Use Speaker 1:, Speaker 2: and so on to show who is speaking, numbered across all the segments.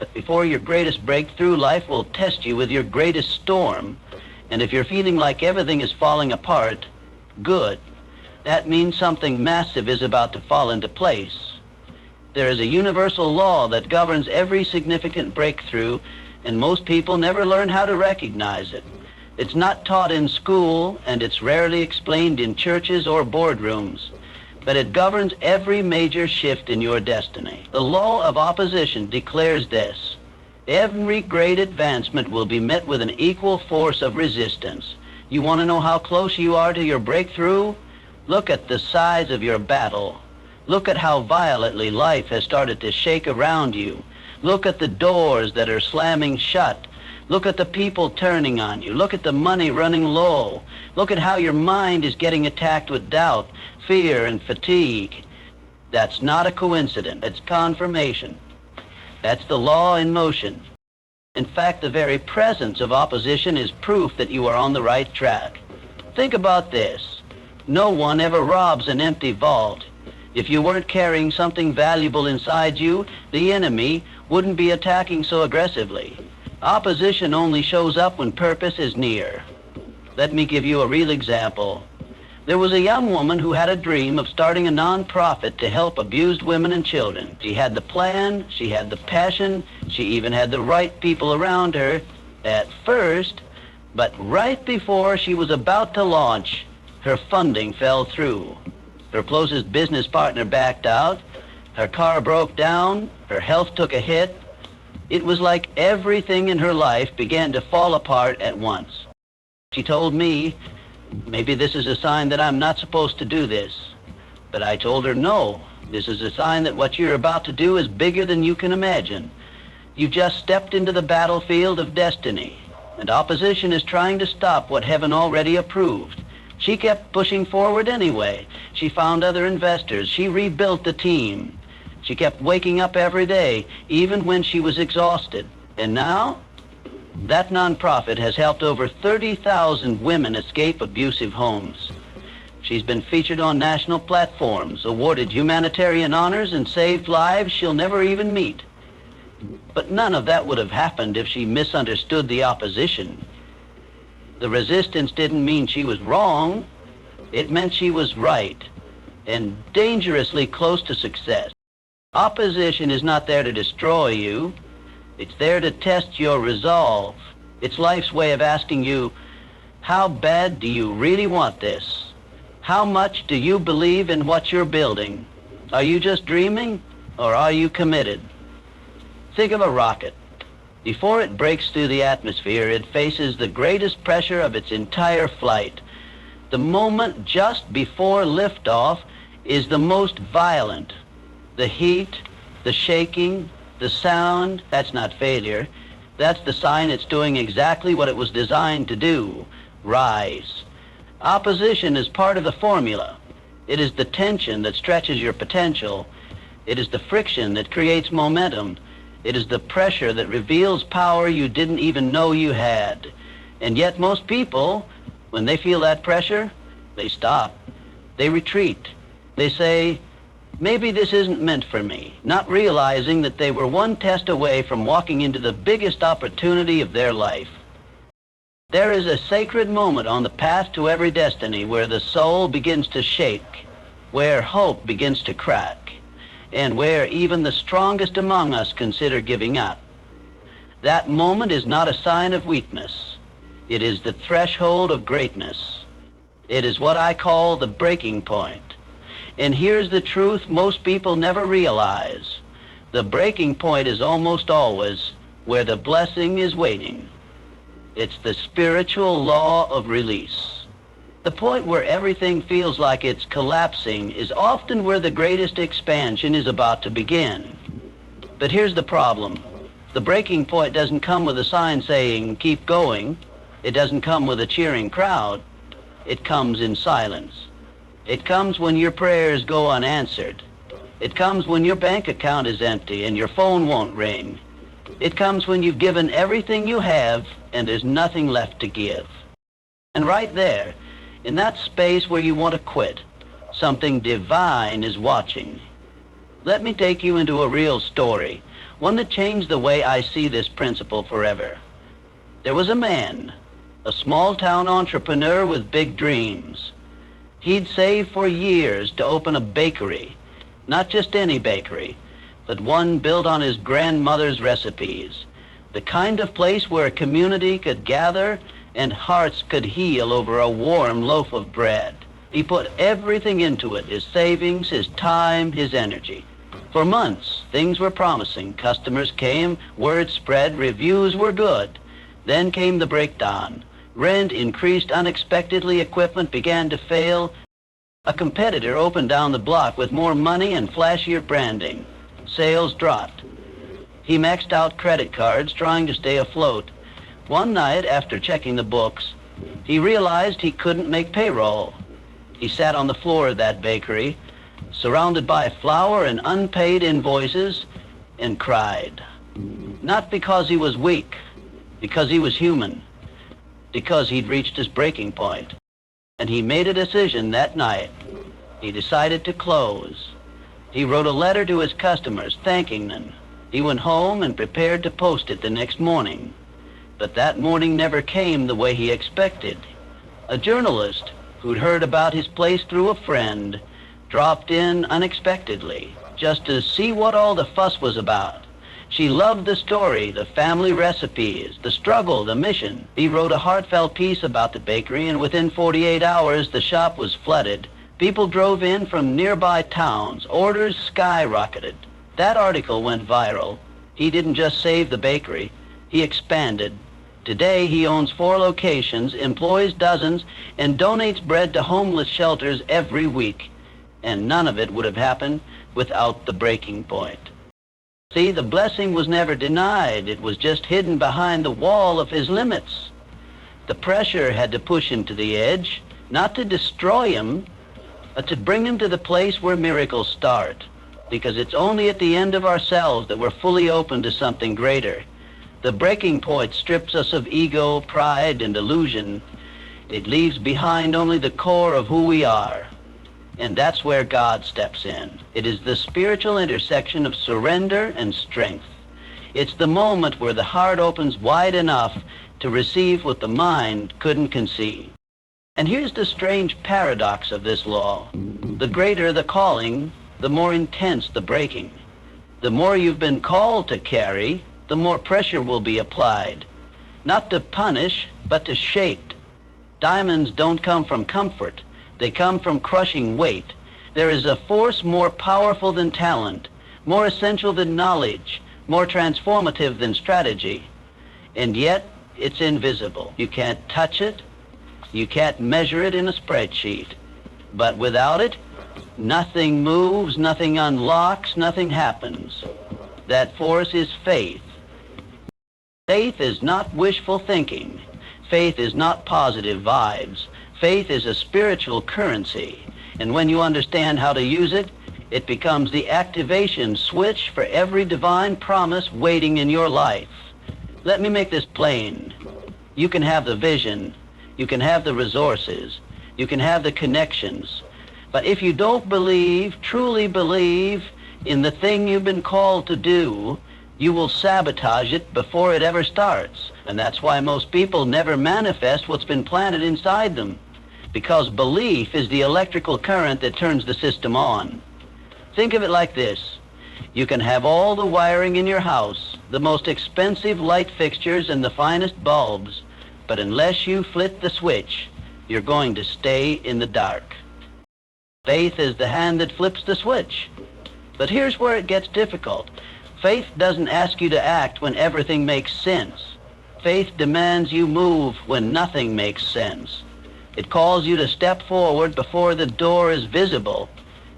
Speaker 1: But before your greatest breakthrough, life will test you with your greatest storm. And if you're feeling like everything is falling apart, good. That means something massive is about to fall into place. There is a universal law that governs every significant breakthrough, and most people never learn how to recognize it. It's not taught in school, and it's rarely explained in churches or boardrooms, but it governs every major shift in your destiny. The law of opposition declares this: every great advancement will be met with an equal force of resistance. You want to know how close you are to your breakthrough? Look at the size of your battle. Look at how violently life has started to shake around you. Look at the doors that are slamming shut. Look at the people turning on you. Look at the money running low. Look at how your mind is getting attacked with doubt, fear, and fatigue. That's not a coincidence. It's confirmation. That's the law in motion. In fact, the very presence of opposition is proof that you are on the right track. Think about this. No one ever robs an empty vault. If you weren't carrying something valuable inside you, the enemy wouldn't be attacking so aggressively. Opposition only shows up when purpose is near. Let me give you a real example. There was a young woman who had a dream of starting a non-profit to help abused women and children. She had the plan, she had the passion, she even had the right people around her at first, but right before she was about to launch, her funding fell through. Her closest business partner backed out, her car broke down, her health took a hit. It was like everything in her life began to fall apart at once. She told me, maybe this is a sign that I'm not supposed to do this. But I told her, no, this is a sign that what you're about to do is bigger than you can imagine. You just stepped into the battlefield of destiny, and opposition is trying to stop what heaven already approved. She kept pushing forward anyway. She found other investors. She rebuilt the team. She kept waking up every day, even when she was exhausted. And now, that nonprofit has helped over 30,000 women escape abusive homes. She's been featured on national platforms, awarded humanitarian honors, and saved lives she'll never even meet. But none of that would have happened if she misunderstood the opposition. The resistance didn't mean she was wrong. It meant she was right, and dangerously close to success. Opposition is not there to destroy you. It's there to test your resolve. It's life's way of asking you, how bad do you really want this? How much do you believe in what you're building? Are you just dreaming, or are you committed? Think of a rocket. Before it breaks through the atmosphere, it faces the greatest pressure of its entire flight. The moment just before liftoff is the most violent. The heat, the shaking, the sound, that's not failure. That's the sign it's doing exactly what it was designed to do: rise. Opposition is part of the formula. It is the tension that stretches your potential. It is the friction that creates momentum. It is the pressure that reveals power you didn't even know you had. And yet most people, when they feel that pressure, they stop. They retreat. They say, maybe this isn't meant for me, not realizing that they were one test away from walking into the biggest opportunity of their life. There is a sacred moment on the path to every destiny where the soul begins to shake, where hope begins to crack, and where even the strongest among us consider giving up. That moment is not a sign of weakness. It is the threshold of greatness. It is what I call the breaking point. And here's the truth most people never realize. The breaking point is almost always where the blessing is waiting. It's the spiritual law of release. The point where everything feels like it's collapsing is often where the greatest expansion is about to begin. But here's the problem. The breaking point doesn't come with a sign saying, keep going. It doesn't come with a cheering crowd. It comes in silence. It comes when your prayers go unanswered. It comes when your bank account is empty and your phone won't ring. It comes when you've given everything you have and there's nothing left to give. And right there, in that space where you want to quit, something divine is watching. Let me take you into a real story, one that changed the way I see this principle forever. There was a man, a small-town entrepreneur with big dreams. He'd saved for years to open a bakery, not just any bakery, but one built on his grandmother's recipes, the kind of place where a community could gather and hearts could heal over a warm loaf of bread. He put everything into it, his savings, his time, his energy. For months, things were promising. Customers came, word spread, reviews were good. Then came the breakdown. Rent increased unexpectedly, equipment began to fail. A competitor opened down the block with more money and flashier branding. Sales dropped. He maxed out credit cards, trying to stay afloat. One night, after checking the books, he realized he couldn't make payroll. He sat on the floor of that bakery, surrounded by flour and unpaid invoices, and cried. Not because he was weak, because he was human, because he'd reached his breaking point. And he made a decision that night. He decided to close. He wrote a letter to his customers, thanking them. He went home and prepared to post it the next morning. But that morning never came the way he expected. A journalist who'd heard about his place through a friend dropped in unexpectedly just to see what all the fuss was about. She loved the story, the family recipes, the struggle, the mission. He wrote a heartfelt piece about the bakery, and within 48 hours, the shop was flooded. People drove in from nearby towns. Orders skyrocketed. That article went viral. He didn't just save the bakery. He expanded. Today, he owns 4 locations, employs dozens, and donates bread to homeless shelters every week. And none of it would have happened without the breaking point. See, the blessing was never denied. It was just hidden behind the wall of his limits. The pressure had to push him to the edge, not to destroy him, but to bring him to the place where miracles start. Because it's only at the end of ourselves that we're fully open to something greater. The breaking point strips us of ego, pride, and illusion. It leaves behind only the core of who we are. And that's where God steps in. It is the spiritual intersection of surrender and strength. It's the moment where the heart opens wide enough to receive what the mind couldn't conceive. And here's the strange paradox of this law. The greater the calling, the more intense the breaking. The more you've been called to carry, the more pressure will be applied. Not to punish, but to shape. Diamonds don't come from comfort. They come from crushing weight. There is a force more powerful than talent, more essential than knowledge, more transformative than strategy. And yet, it's invisible. You can't touch it. You can't measure it in a spreadsheet. But without it, nothing moves, nothing unlocks, nothing happens. That force is faith. Faith is not wishful thinking. Faith is not positive vibes. Faith is a spiritual currency, and when you understand how to use it, it becomes the activation switch for every divine promise waiting in your life. Let me make this plain. You can have the vision, you can have the resources, you can have the connections, but if you don't believe, truly believe, in the thing you've been called to do, you will sabotage it before it ever starts. And that's why most people never manifest what's been planted inside them. Because belief is the electrical current that turns the system on. Think of it like this. You can have all the wiring in your house, the most expensive light fixtures and the finest bulbs, but unless you flip the switch, you're going to stay in the dark. Faith is the hand that flips the switch. But here's where it gets difficult. Faith doesn't ask you to act when everything makes sense. Faith demands you move when nothing makes sense. It calls you to step forward before the door is visible.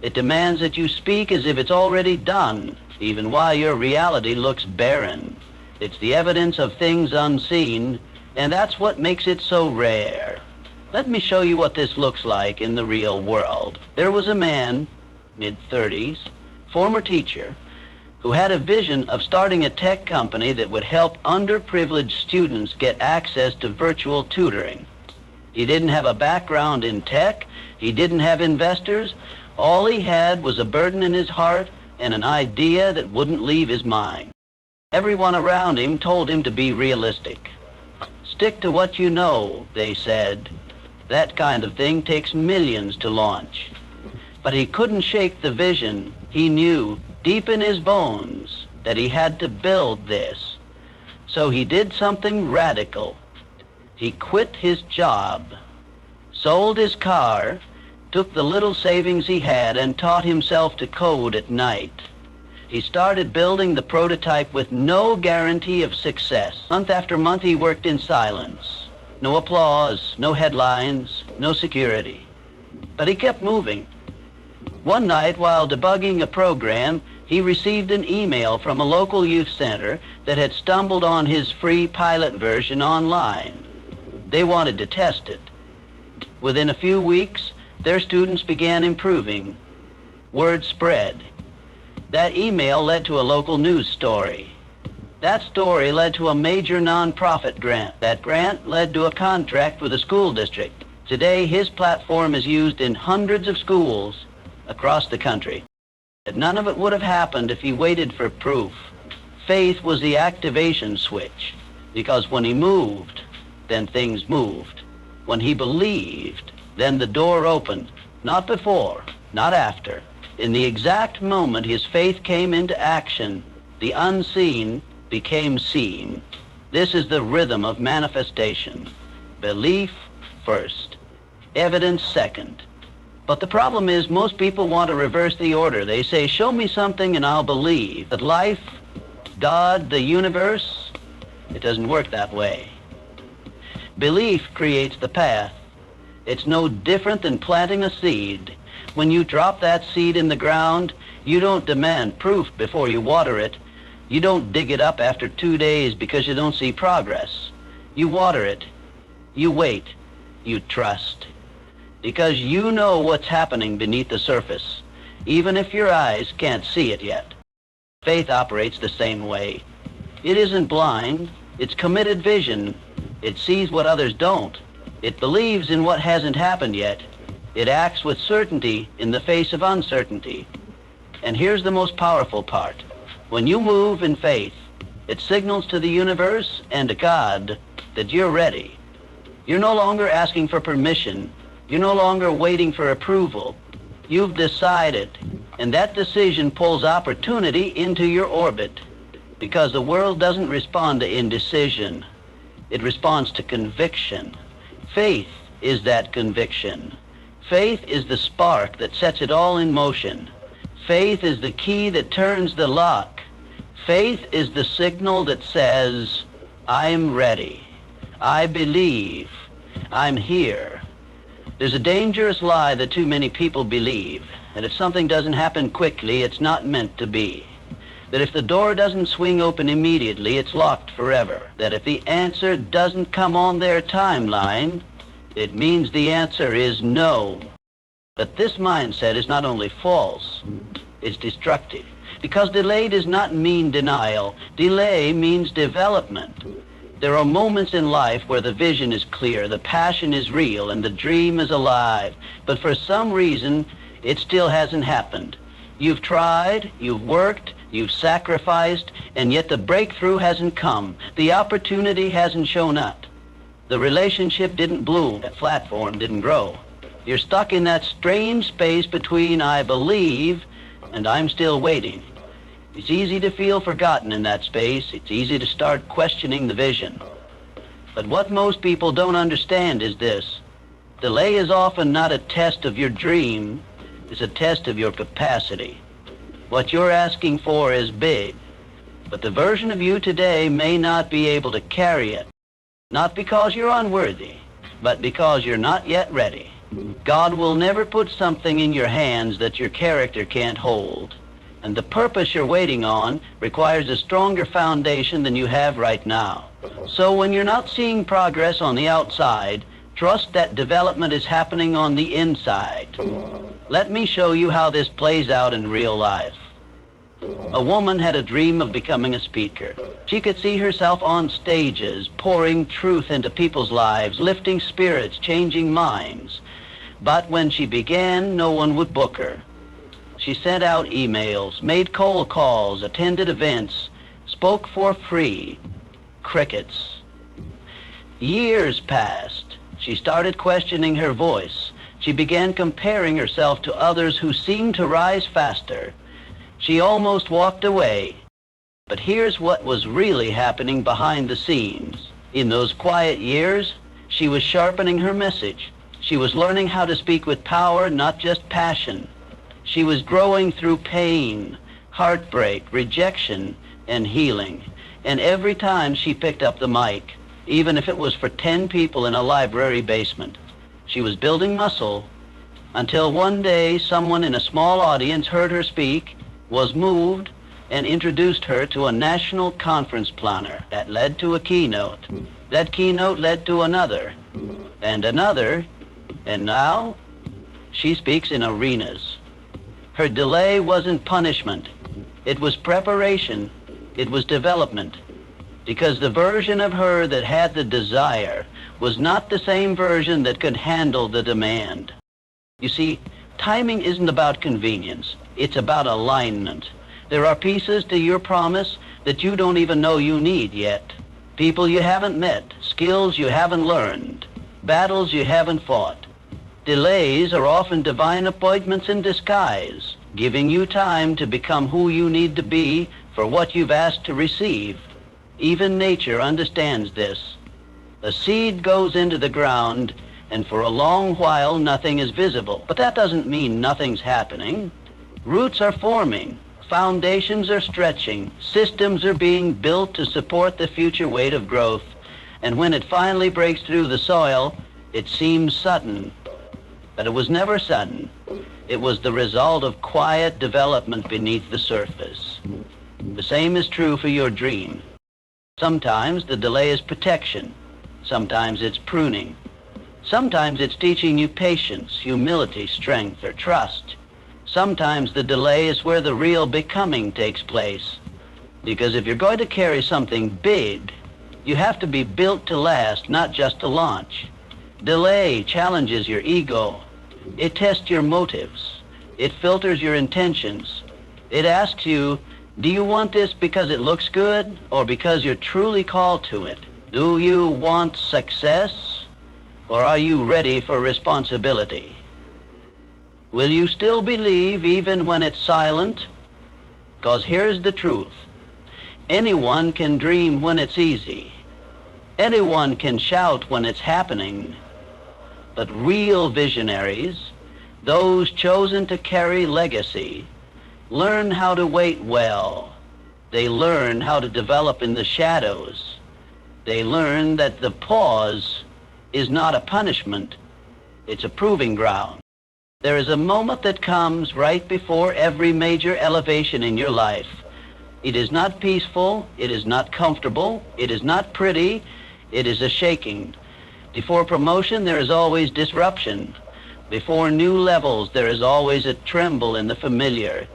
Speaker 1: It demands that you speak as if it's already done, even while your reality looks barren. It's the evidence of things unseen, and that's what makes it so rare. Let me show you what this looks like in the real world. There was a man, mid-30s, former teacher, who had a vision of starting a tech company that would help underprivileged students get access to virtual tutoring. He didn't have a background in tech. He didn't have investors. All he had was a burden in his heart and an idea that wouldn't leave his mind. Everyone around him told him to be realistic. Stick to what you know, they said. That kind of thing takes millions to launch. But he couldn't shake the vision. He knew deep in his bones that he had to build this. So he did something radical. He quit his job, sold his car, took the little savings he had, and taught himself to code at night. He started building the prototype with no guarantee of success. Month after month he worked in silence. No applause, no headlines, no security. But he kept moving. One night, while debugging a program, he received an email from a local youth center that had stumbled on his free pilot version online. They wanted to test it. Within a few weeks, their students began improving. Word spread. That email led to a local news story. That story led to a major nonprofit grant. That grant led to a contract with a school district. Today, his platform is used in hundreds of schools across the country. None of it would have happened if he waited for proof. Faith was the activation switch, because when he moved, then things moved. When he believed, then the door opened. Not before, not after. In the exact moment his faith came into action, the unseen became seen. This is the rhythm of manifestation. Belief first, evidence second. But the problem is most people want to reverse the order. They say, show me something and I'll believe. But life, God, the universe, it doesn't work that way. Belief creates the path. It's no different than planting a seed. When you drop that seed in the ground, you don't demand proof before you water it. You don't dig it up after 2 days because you don't see progress. You water it. You wait. You trust. Because you know what's happening beneath the surface, even if your eyes can't see it yet. Faith operates the same way. It isn't blind. It's committed vision. It sees what others don't. It believes in what hasn't happened yet. It acts with certainty in the face of uncertainty. And here's the most powerful part. When you move in faith, it signals to the universe and to God that you're ready. You're no longer asking for permission. You're no longer waiting for approval. You've decided, and that decision pulls opportunity into your orbit, because the world doesn't respond to indecision. It responds to conviction. Faith is that conviction. Faith is the spark that sets it all in motion. Faith is the key that turns the lock. Faith is the signal that says, I'm ready. I believe. I'm here. There's a dangerous lie that too many people believe, that if something doesn't happen quickly, it's not meant to be. That if the door doesn't swing open immediately, it's locked forever. That if the answer doesn't come on their timeline, it means the answer is no. But this mindset is not only false, it's destructive. Because delay does not mean denial. Delay means development. There are moments in life where the vision is clear, the passion is real, and the dream is alive. But for some reason, it still hasn't happened. You've tried, you've worked, you've sacrificed, and yet the breakthrough hasn't come. The opportunity hasn't shown up. The relationship didn't bloom. That platform didn't grow. You're stuck in that strange space between I believe and I'm still waiting. It's easy to feel forgotten in that space. It's easy to start questioning the vision. But what most people don't understand is this. Delay is often not a test of your dream. It's a test of your capacity. What you're asking for is big, but the version of you today may not be able to carry it. Not because you're unworthy, but because you're not yet ready. God will never put something in your hands that your character can't hold. And the purpose you're waiting on requires a stronger foundation than you have right now. So when you're not seeing progress on the outside, trust that development is happening on the inside. Let me show you how this plays out in real life. A woman had a dream of becoming a speaker. She could see herself on stages, pouring truth into people's lives, lifting spirits, changing minds. But when she began, no one would book her. She sent out emails, made cold calls, attended events, spoke for free. Crickets. Years passed. She started questioning her voice. She began comparing herself to others who seemed to rise faster. She almost walked away. But here's what was really happening behind the scenes. In those quiet years, she was sharpening her message. She was learning how to speak with power, not just passion. She was growing through pain, heartbreak, rejection, and healing. And every time she picked up the mic, even if it was for 10 people in a library basement, she was building muscle until one day someone in a small audience heard her speak, was moved, and introduced her to a national conference planner. That led to a keynote. That keynote led to another, and another, and now she speaks in arenas. Her delay wasn't punishment. It was preparation. It was development. Because the version of her that had the desire was not the same version that could handle the demand. You see, timing isn't about convenience. It's about alignment. There are pieces to your promise that you don't even know you need yet. People you haven't met, skills you haven't learned, battles you haven't fought. Delays are often divine appointments in disguise, giving you time to become who you need to be for what you've asked to receive. Even nature understands this. A seed goes into the ground, and for a long while nothing is visible. But that doesn't mean nothing's happening. Roots are forming. Foundations are stretching. Systems are being built to support the future weight of growth. And when it finally breaks through the soil, it seems sudden. But it was never sudden. It was the result of quiet development beneath the surface. The same is true for your dream. Sometimes the delay is protection. Sometimes it's pruning. Sometimes it's teaching you patience, humility, strength, or trust. Sometimes the delay is where the real becoming takes place. Because if you're going to carry something big, you have to be built to last, not just to launch. Delay challenges your ego. It tests your motives. It filters your intentions. It asks you, do you want this because it looks good or because you're truly called to it? Do you want success or are you ready for responsibility? Will you still believe even when it's silent? Because here's the truth. Anyone can dream when it's easy. Anyone can shout when it's happening. But real visionaries, those chosen to carry legacy, learn how to wait well. They learn how to develop in the shadows. They learn that the pause is not a punishment. It's a proving ground. There is a moment that comes right before every major elevation in your life. It is not peaceful. It is not comfortable. It is not pretty. It is a shaking. Before promotion, there is always disruption. Before new levels, there is always a tremble in the familiar.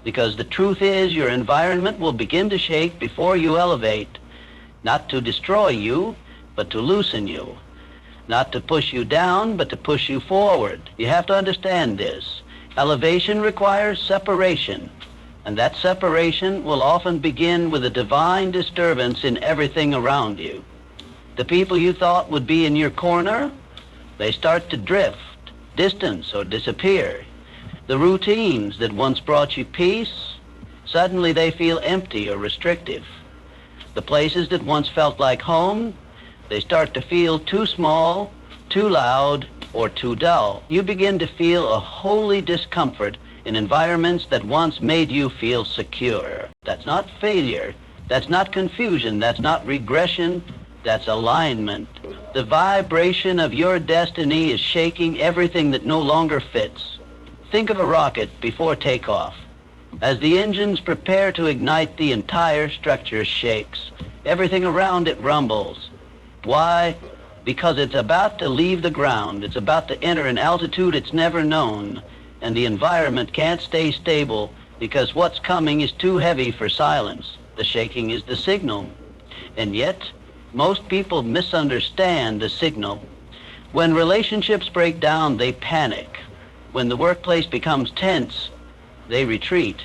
Speaker 1: Because the truth is, your environment will begin to shake before you elevate. Not to destroy you, but to loosen you. Not to push you down, but to push you forward. You have to understand this. Elevation requires separation. And that separation will often begin with a divine disturbance in everything around you. The people you thought would be in your corner, they start to drift, distance, or disappear. The routines that once brought you peace, suddenly they feel empty or restrictive. The places that once felt like home, they start to feel too small, too loud, or too dull. You begin to feel a holy discomfort in environments that once made you feel secure. That's not failure. That's not confusion. That's not regression. That's alignment. The vibration of your destiny is shaking everything that no longer fits. Think of a rocket before takeoff. As the engines prepare to ignite, the entire structure shakes. Everything around it rumbles. Why? Because it's about to leave the ground. It's about to enter an altitude it's never known. And the environment can't stay stable because what's coming is too heavy for silence. The shaking is the signal. And yet, most people misunderstand the signal. When relationships break down, they panic. When the workplace becomes tense, they retreat.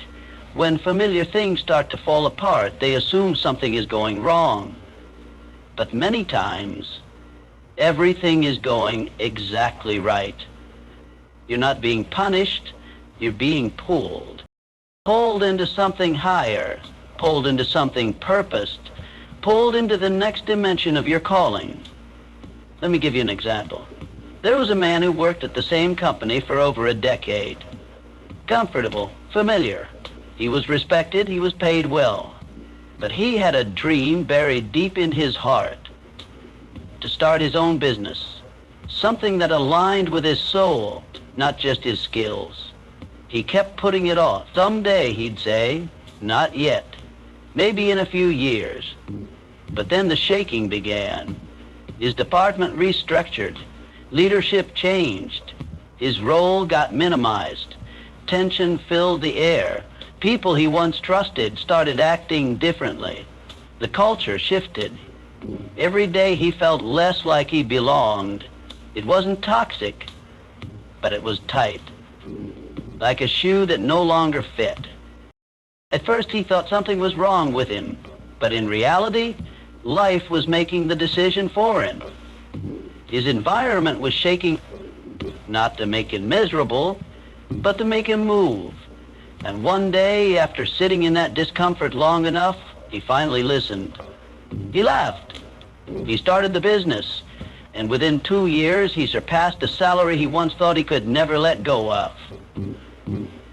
Speaker 1: When familiar things start to fall apart, they assume something is going wrong. But many times, everything is going exactly right. You're not being punished, you're being pulled. Pulled into something higher, pulled into something purposed, pulled into the next dimension of your calling. Let me give you an example. There was a man who worked at the same company for over a decade. Comfortable, familiar. He was respected, he was paid well. But he had a dream buried deep in his heart to start his own business, something that aligned with his soul, not just his skills. He kept putting it off. Someday, he'd say, not yet, maybe in a few years. But then the shaking began. His department restructured. Leadership changed. His role got minimized. Tension filled the air. People he once trusted started acting differently. The culture shifted. Every day he felt less like he belonged. It wasn't toxic, but it was tight, like a shoe that no longer fit. At first he thought something was wrong with him, but in reality, life was making the decision for him. His environment was shaking, not to make him miserable, but to make him move. And one day, after sitting in that discomfort long enough, he finally listened. He laughed. He started the business, and within 2 years, he surpassed a salary he once thought he could never let go of.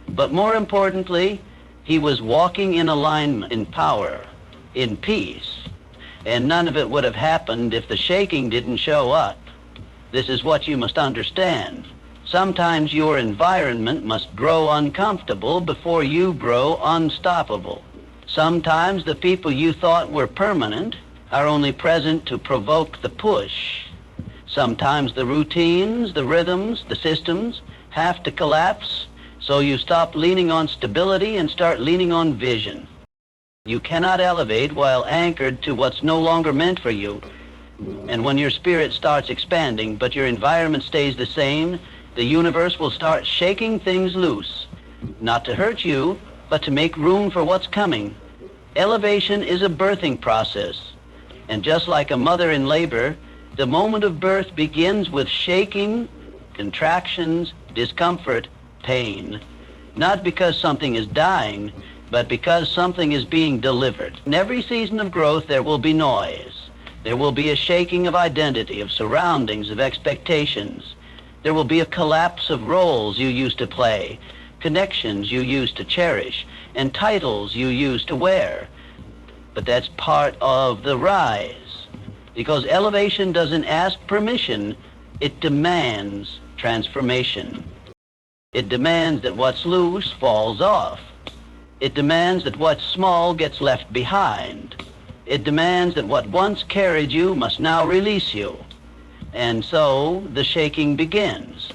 Speaker 1: But more importantly, he was walking in alignment, in power, in peace. And none of it would have happened if the shaking didn't show up. This is what you must understand. Sometimes your environment must grow uncomfortable before you grow unstoppable. Sometimes the people you thought were permanent are only present to provoke the push. Sometimes the routines, the rhythms, the systems have to collapse, so you stop leaning on stability and start leaning on vision. You cannot elevate while anchored to what's no longer meant for you. And when your spirit starts expanding, but your environment stays the same, the universe will start shaking things loose, not to hurt you, but to make room for what's coming. Elevation is a birthing process, and just like a mother in labor, the moment of birth begins with shaking, contractions, discomfort, pain. Not because something is dying, but because something is being delivered. In every season of growth, there will be noise. There will be a shaking of identity, of surroundings, of expectations. There will be a collapse of roles you used to play, connections you used to cherish, and titles you used to wear. But that's part of the rise, because elevation doesn't ask permission, it demands transformation. It demands that what's loose falls off. It demands that what's small gets left behind. It demands that what once carried you must now release you. And so the shaking begins.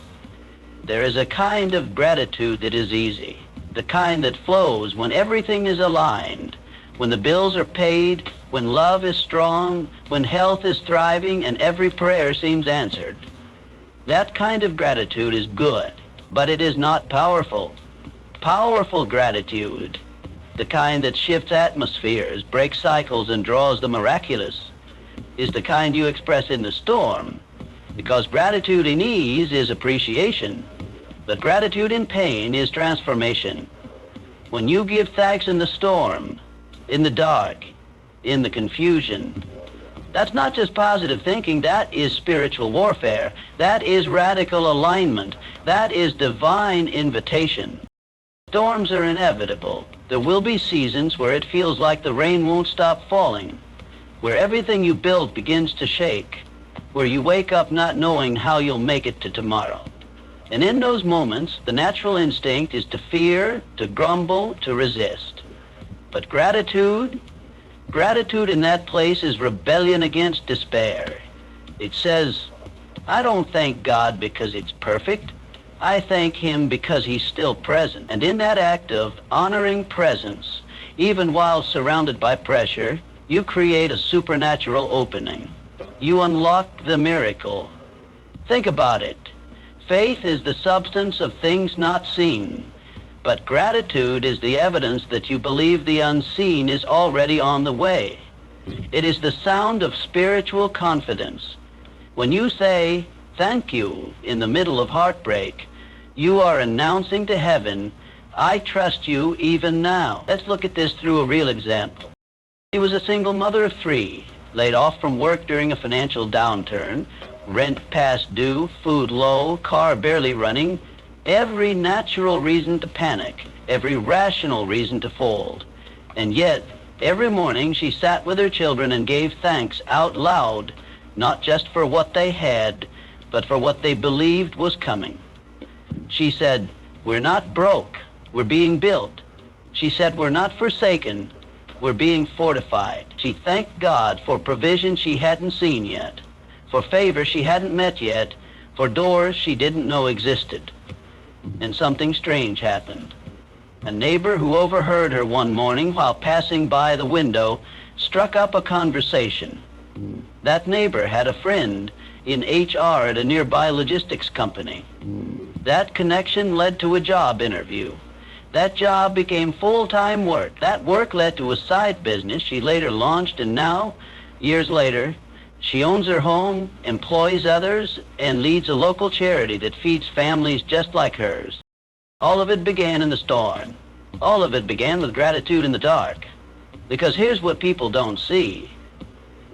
Speaker 1: There is a kind of gratitude that is easy, the kind that flows when everything is aligned, when the bills are paid, when love is strong, when health is thriving, and every prayer seems answered. That kind of gratitude is good, but it is not powerful. Powerful gratitude, the kind that shifts atmospheres, breaks cycles, and draws the miraculous, is the kind you express in the storm, because gratitude in ease is appreciation, but gratitude in pain is transformation. When you give thanks in the storm, in the dark, in the confusion, that's not just positive thinking, that is spiritual warfare. That is radical alignment. That is divine invitation. Storms are inevitable. There will be seasons where it feels like the rain won't stop falling, where everything you build begins to shake, where you wake up not knowing how you'll make it to tomorrow. And in those moments, the natural instinct is to fear, to grumble, to resist. But gratitude in that place is rebellion against despair. It says, I don't thank God because it's perfect. I thank him because he's still present. And in that act of honoring presence, even while surrounded by pressure, you create a supernatural opening. You unlock the miracle. Think about it. Faith is the substance of things not seen. But gratitude is the evidence that you believe the unseen is already on the way. It is the sound of spiritual confidence. When you say, "Thank you," in the middle of heartbreak, you are announcing to heaven, "I trust you even now." Let's look at this through a real example. She was a single mother of 3, laid off from work during a financial downturn, rent past due, food low, car barely running, every natural reason to panic, every rational reason to fold. And yet, every morning she sat with her children and gave thanks out loud, not just for what they had, but for what they believed was coming. She said, "We're not broke, we're being built." She said, "We're not forsaken, we're being fortified." She thanked God for provision she hadn't seen yet, for favor she hadn't met yet, for doors she didn't know existed. And something strange happened. A neighbor who overheard her one morning while passing by the window struck up a conversation. That neighbor had a friend in HR at a nearby logistics company. That connection led to a job interview. That job became full-time work. That work led to a side business she later launched, and now, years later, she owns her home, employs others, and leads a local charity that feeds families just like hers. All of it began in the storm. All of it began with gratitude in the dark. Because here's what people don't see.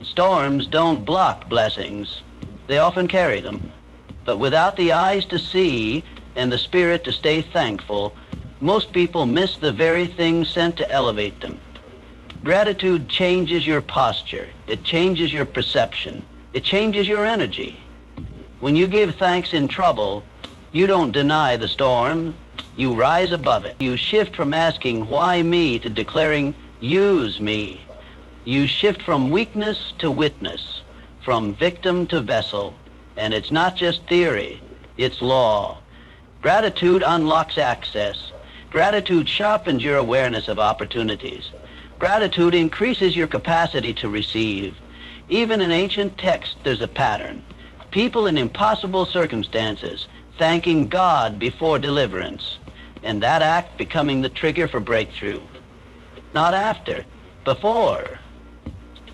Speaker 1: Storms don't block blessings. They often carry them. But without the eyes to see and the spirit to stay thankful, most people miss the very thing sent to elevate them. Gratitude changes your posture. It changes your perception. It changes your energy. When you give thanks in trouble, you don't deny the storm. You rise above it. You shift from asking, "Why me?" to declaring, "Use me." You shift from weakness to witness, from victim to vessel. And it's not just theory, it's law. Gratitude unlocks access. Gratitude sharpens your awareness of opportunities. Gratitude increases your capacity to receive. Even in ancient texts, there's a pattern. People in impossible circumstances thanking God before deliverance, and that act becoming the trigger for breakthrough. Not after, before.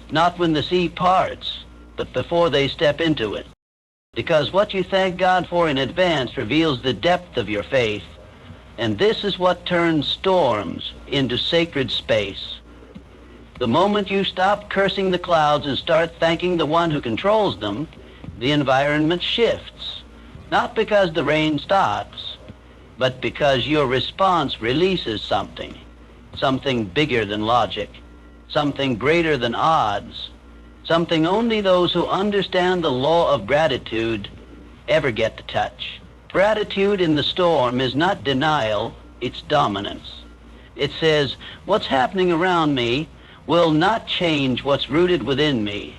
Speaker 1: Not when the sea parts, but before they step into it. Because what you thank God for in advance reveals the depth of your faith. And this is what turns storms into sacred space. The moment you stop cursing the clouds and start thanking the one who controls them, the environment shifts. Not because the rain stops, but because your response releases something. Something bigger than logic. Something greater than odds. Something only those who understand the law of gratitude ever get to touch. Gratitude in the storm is not denial, it's dominance. It says, what's happening around me will not change what's rooted within me.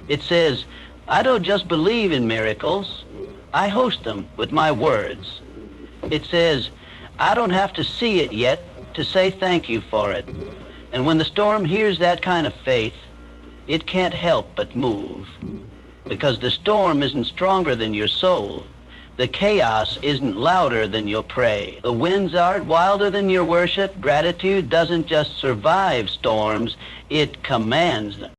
Speaker 1: It says, I don't just believe in miracles, I host them with my words. It says, I don't have to see it yet to say thank you for it. And when the storm hears that kind of faith, it can't help but move. Because the storm isn't stronger than your soul. The chaos isn't louder than your pray. The winds aren't wilder than your worship. Gratitude doesn't just survive storms, it commands them.